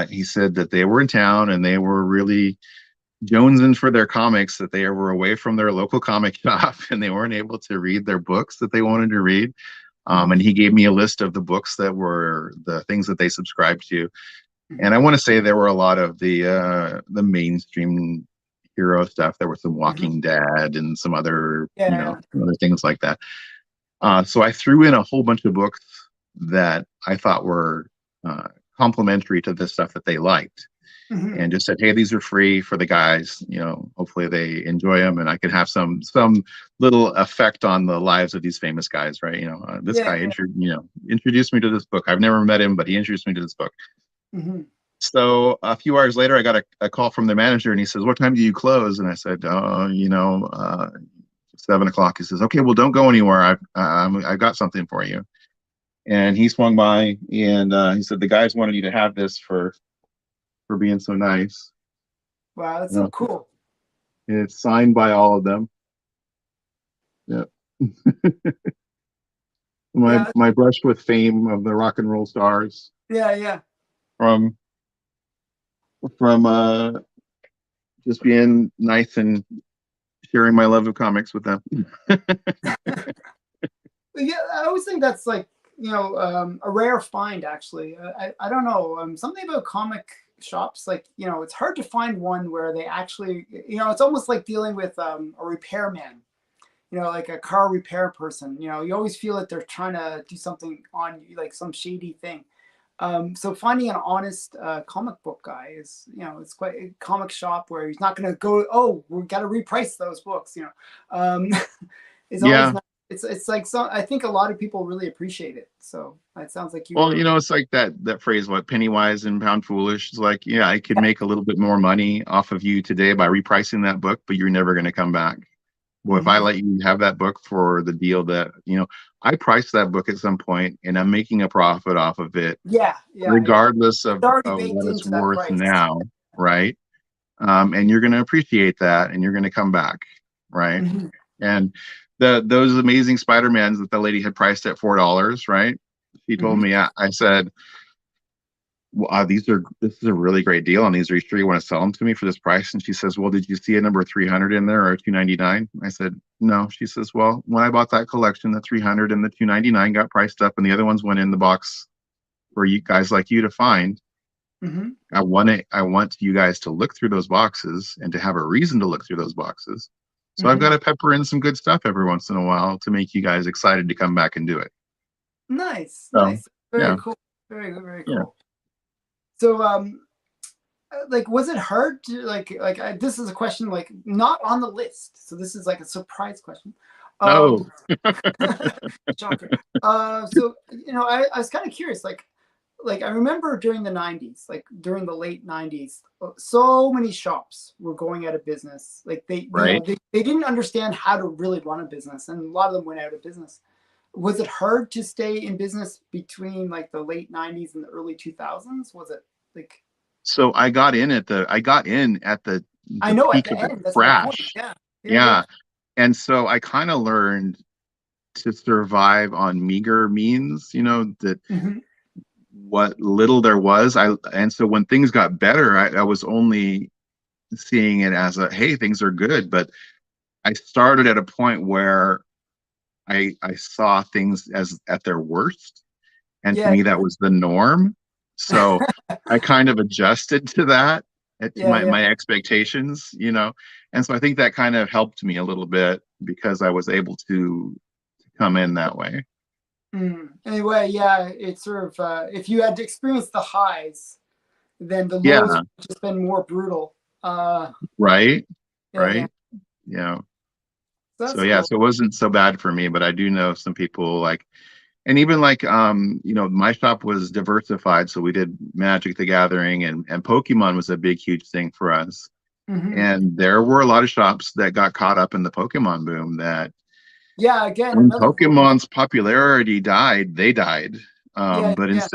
He said that they were in town and they were really jonesing for their comics, that they were away from their local comic shop and they weren't able to read their books that they wanted to read. And he gave me a list of the books that were the things that they subscribed to. And I want to say there were a lot of the mainstream hero stuff. There were some Walking Dead and some other, other things like that. So I threw in a whole bunch of books that I thought were complementary to the stuff that they liked. And just said, hey, these are free for the guys, hopefully they enjoy them and I can have some little effect on the lives of these famous guys, right? This guy introduced me to this book. I've never met him, but he introduced me to this book. So a few hours later, I got a call from the manager and he says, what time do you close? And I said, 7 o'clock. He says, okay, well, don't go anywhere. I've got something for you. And he swung by and he said, the guys wanted you to have this for being so nice. Wow, that's so cool. It's signed by all of them. Yep. My brush with fame of the rock and roll stars. Yeah. From just being nice and sharing my love of comics with them. Yeah, I always think that's like, a rare find, actually. I don't know, something about comic shops, like, it's hard to find one where they actually, it's almost like dealing with a repairman, like a car repair person. You always feel that they're trying to do something on you, like some shady thing. So finding an honest comic book guy is, it's quite a comic shop where he's not going to go, oh, we got to reprice those books, it's always nice. It's like, so I think a lot of people really appreciate it. So it sounds like you. Well, it's like that phrase, what, penny wise and pound foolish. It's like, yeah, I could make a little bit more money off of you today by repricing that book, but you're never going to come back. Well, if I let you have that book for the deal that, I priced that book at some point and I'm making a profit off of it. Yeah. Regardless of what it's worth now. Right. And you're going to appreciate that and you're going to come back. Right. And those amazing Spider-Mans that the lady had priced at $4, right? She told me, I said, well, this is a really great deal on these. Are you sure you want to sell them to me for this price? And she says, well, did you see a number 300 in there or 299? I said, no. She says, well, when I bought that collection, the 300 and the 299 got priced up and the other ones went in the box for you guys like you to find. I want you guys to look through those boxes and to have a reason to look through those boxes. So I've got to pepper in some good stuff every once in a while to make you guys excited to come back and do it. Nice. Very cool. Very cool. Yeah. So, like, was it hard to this is a question like not on the list. So this is like a surprise question. Oh. Shocker. So, I was kind of curious, like like I remember during the 90s, like during the late 90s, so many shops were going out of business. Like Right. they didn't understand how to really run a business, and a lot of them went out of business. Was it hard to stay in business between like the late 90s and the early 2000s? Was it like, So I got in at I the know at peak the of the end, that's my point. crash. Yeah. Yeah. Yeah. Yeah. And so I kind of learned to survive on meager means, that Hmm. what little there was. And so when things got better, I was only seeing it as a, hey, things are good. But I started at a point where I saw things as at their worst. And to Yeah. me, that was the norm. So I kind of adjusted to that, to Yeah. Yeah. my expectations, And so I think that kind of helped me a little bit because I was able to come in that way. Mm. Anyway, yeah, it's sort of if you had to experience the highs, then the Yeah, lows have just been more brutal. Uh, right, yeah, yeah, right. Yeah. So that's yeah, cool. so it wasn't so bad for me, but I do know some people like, and even like my shop was diversified, so we did Magic the Gathering, and Pokemon was a big huge thing for us. Hmm. And there were a lot of shops that got caught up in the Pokemon boom that Yeah, again, when another really, Pokemon's popularity died, they died. yeah, But yeah,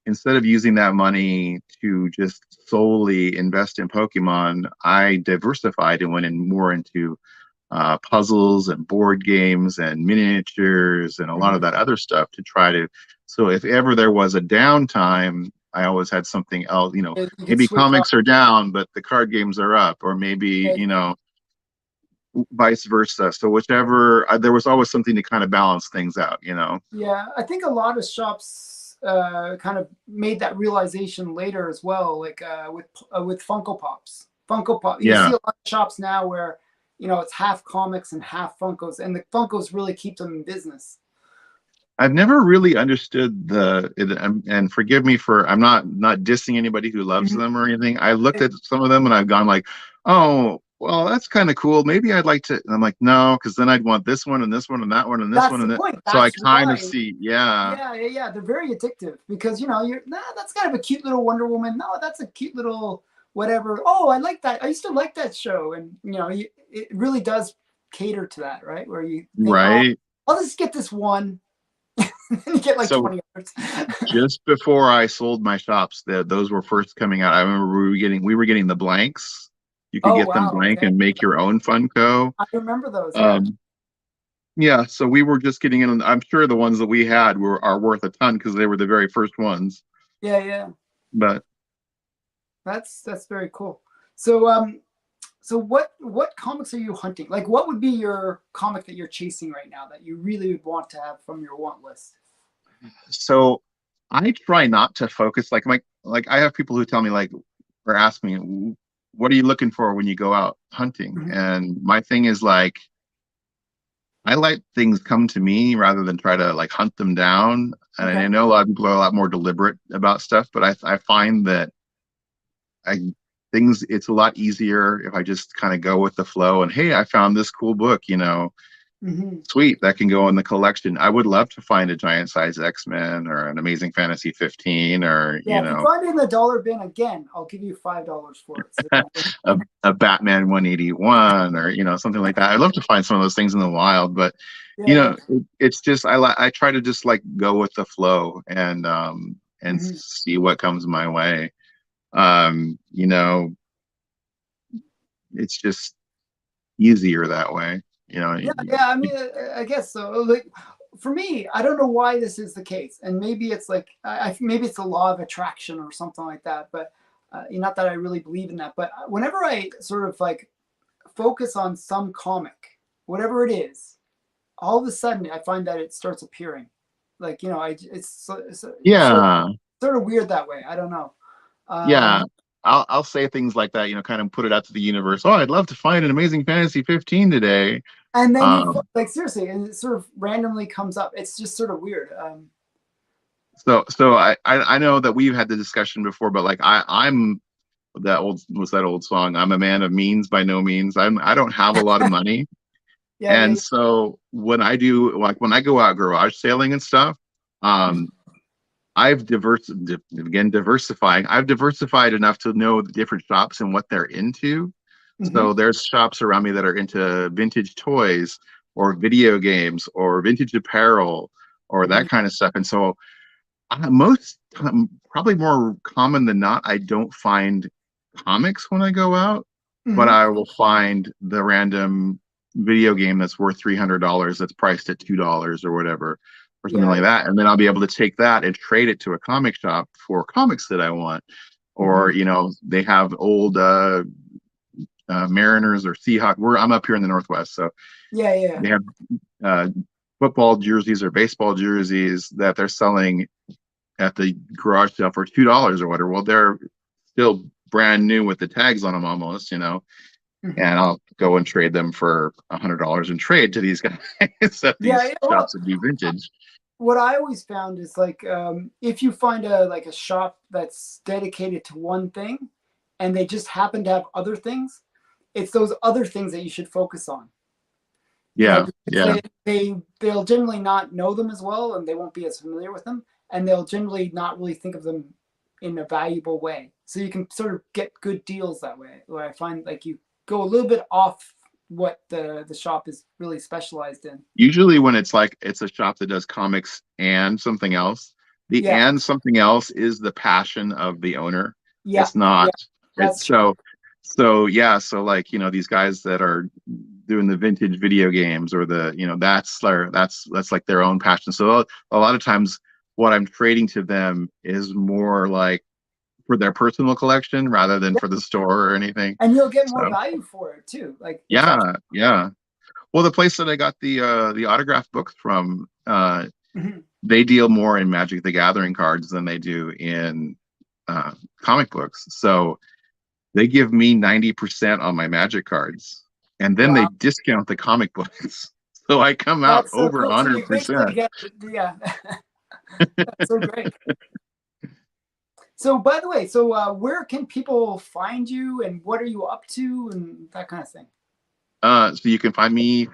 instead of using that money to just solely invest in Pokemon, I diversified and went in more into puzzles and board games and miniatures and a lot of hmm, that other stuff to try to. So if ever there was a downtime, I always had something else. you could Maybe switch off. comics are down, but the card games are up, or maybe Yeah, vice versa. So whichever, there was always something to kind of balance things out. yeah, I think a lot of shops kind of made that realization later as well, like with Funko Pops. Funko Pop, you see Yeah. a lot of shops now where it's half comics and half Funkos, and the Funkos really keep them in business. I've never really understood and forgive me for, I'm not dissing anybody who loves Mhm. them or anything. I looked at some of them and I've gone like, oh, well, that's kind of cool. Maybe I'd like to. And I'm like, no, because then I'd want this one and this one and that one and this That's one the and that. point. So I That's kind of why. see, yeah, Yeah, yeah, yeah. They're very addictive because you're that's kind of a cute little Wonder Woman. No, that's a cute little whatever. Oh, I like that. I used to like that show, and it really does cater to that, right? Where you think, oh, right. I'll just get this one, and you get like So 20 others. just before I sold my shops, those were first coming out. I remember we were getting the blanks. You could Oh get them wow, blank okay. and make your own Funko. I remember those. Yeah, Um, Yeah, so we were just getting in. I'm sure the ones that we had are worth a ton because they were the very first ones. yeah, yeah. But That's very cool. So what comics are you hunting? Like, what would be your comic that you're chasing right now that you really would want to have from your want list? so I try not to focus like I have people who tell me like or ask me, what are you looking for when you go out hunting? Mhm. And my thing is like I let things come to me rather than try to like hunt them down. And I Okay. know a lot of people are a lot more deliberate about stuff, but I find that I things it's a lot easier if I just kind of go with the flow and hey, I found this cool book. Hmm. Sweet, that can go in the collection. I would love to find a giant size X-Men or an Amazing Fantasy 15 or Yeah, if you find it in the dollar bin again, I'll give you $5 for it. So don't worry. a Batman 181 or something like that. I'd love to find some of those things in the wild, but Yeah, yeah. it's just I try to just like go with the flow and Hmm. see what comes my way. Um, you know, it's just easier that way. Yeah, yeah. I mean, I guess so. Like for me, I don't know why this is the case, and maybe it's like maybe it's the law of attraction or something like that. But not that I really believe in that. But whenever I sort of like focus on some comic, whatever it is, all of a sudden I find that it starts appearing. Like it's yeah, sort of weird that way. I don't know. yeah. Um, I'll say things like that, kind of put it out to the universe. Oh, I'd love to find an Amazing Fantasy 15 today. and then Um, like seriously, and it sort of randomly comes up. It's just sort of weird. so I know that we've had the discussion before, but like I'm that old song. I'm a man of means by no means. I don't have a lot of money. Yeah, yeah, And so when I do like when I go out garage sailing and stuff, yeah. um, again, diversifying. I've diversified enough to know the different shops and what they're into. Hmm. So there's shops around me that are into vintage toys or video games or vintage apparel or Hmm. that kind of stuff. And so most probably more common than not, I don't find comics when I go out, but Hmm. I will find the random video game that's worth $300 that's priced at $2 or whatever, or something Yeah, like yeah. that. And then I'll be able to take that and trade it to a comic shop for comics that I want. Hmm. Or, they have old Mariners or Seahawks. I'm up here in the Northwest, so Yeah, yeah. they have uh, football jerseys or baseball jerseys that they're selling at the garage sale for $2 or whatever. Well, they're still brand new with the tags on them almost, Hmm. and I'll go and trade them for $100 and trade to these guys at Yeah, these yeah. Well, shops that do vintage. what I always found is like if you find a shop that's dedicated to one thing, and they just happen to have other things, it's those other things that you should focus on. Yeah, Because yeah. they'll generally not know them as well, and they won't be as familiar with them, and they'll generally not really think of them in a valuable way. So you can sort of get good deals that way. Where I find like you go a little bit off what the shop is really specialized in. Usually when it's a shop that does comics and something else, the Yeah, and something else is the passion of the owner. yeah, It's not yeah. it's That's true. so yeah, so like, these guys that are doing the vintage video games or that's like their own passion. So a lot of times what I'm trading to them is more like for their personal collection rather than Yeah. for the store or anything. And you'll get more So value for it too. Like it's actually. yeah, yeah. Well, the place that I got the autograph books from, Mhm. they deal more in Magic the Gathering cards than they do in uh, comic books. So they give me 90% on my Magic cards, and then they Wow, discount the comic books. So I come out that's so over cool. So you basically 100%. get, yeah, that's so great. So, by the way, so where can people find you, and what are you up to, and that kind of thing? So you can find me,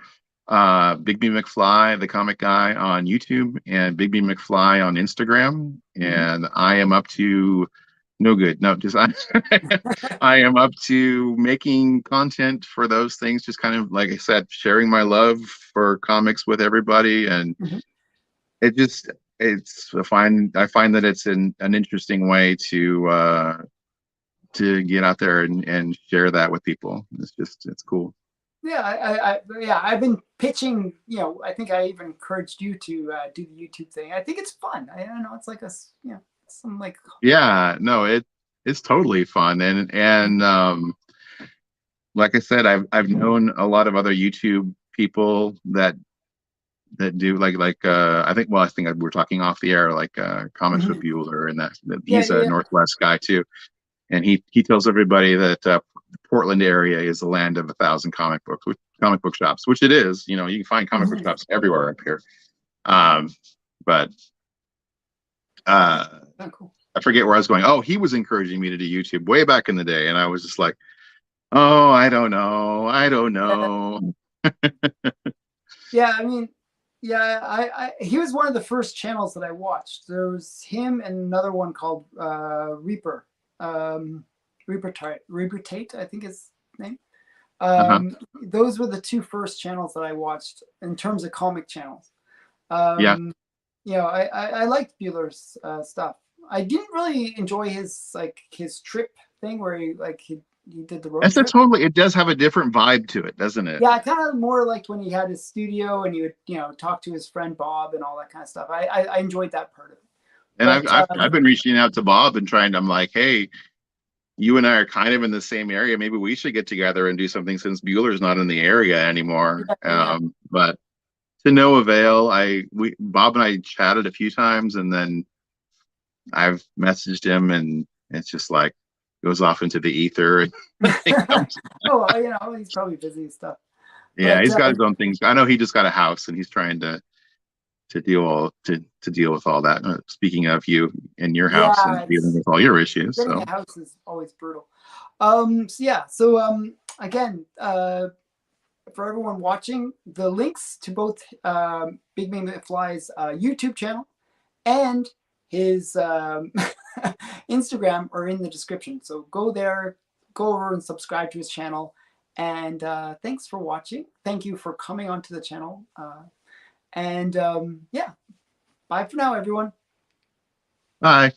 Bigby McFly, the comic guy, on YouTube, and Bigby McFly on Instagram. Hmm. And I am up to no good. No, just I am up to making content for those things. Just kind of like I said, sharing my love for comics with everybody, and Hmm. it just I find that it's an interesting way to get out there and share that with people. It's cool. Yeah, yeah, I've been pitching. I think I even encouraged you to do the YouTube thing. I think it's fun. I don't know. It's like some like. Yeah, no, it's totally fun, and like I said, I've known a lot of other YouTube people that do I think we're talking off the air, like comics with Mhm. Bueller, and that Yeah, he's a yeah, Northwest guy too, and he tells everybody that the Portland area is the land of 1,000 comic book shops, which it is. You can find yeah. comic book Mhm. shops everywhere up here. Um, but uh, Oh, cool. I forget where I was going. Oh, he was encouraging me to do YouTube way back in the day, and I was just like, oh, I don't Yeah, know. yeah. I mean, yeah. He was one of the first channels that I watched. There was him and another one called Reaper. Um, Reaper Tate, I think his name. Uh-huh. Those were the two first channels that I watched in terms of comic channels. Yeah. Um, I liked Bueller's stuff. I didn't really enjoy his trip thing where he did the road trip. It does have a different vibe to it, doesn't it? Yeah, I kind of more liked when he had his studio and he would talk to his friend Bob and all that kind of stuff. I enjoyed that part of it. And But I've been reaching out to Bob and I'm like, hey, you and I are kind of in the same area. Maybe we should get together and do something since Bueller's not in the area anymore. yeah, yeah. But to no avail. Bob and I chatted a few times, and then I've messaged him, and it's just like goes off into the ether. Oh, he's probably busy and stuff. Yeah, But he's got his own things. I know he just got a house, and he's trying to deal with all that. Speaking of you and your house yeah, and dealing with all your issues, getting so a house is always brutal. So yeah, so again, for everyone watching, the links to both Big Bang McFly's YouTube channel and his Instagram are in the description. So go there, go over and subscribe to his channel. And thanks for watching. Thank you for coming onto the channel. Yeah, bye for now, everyone. Bye.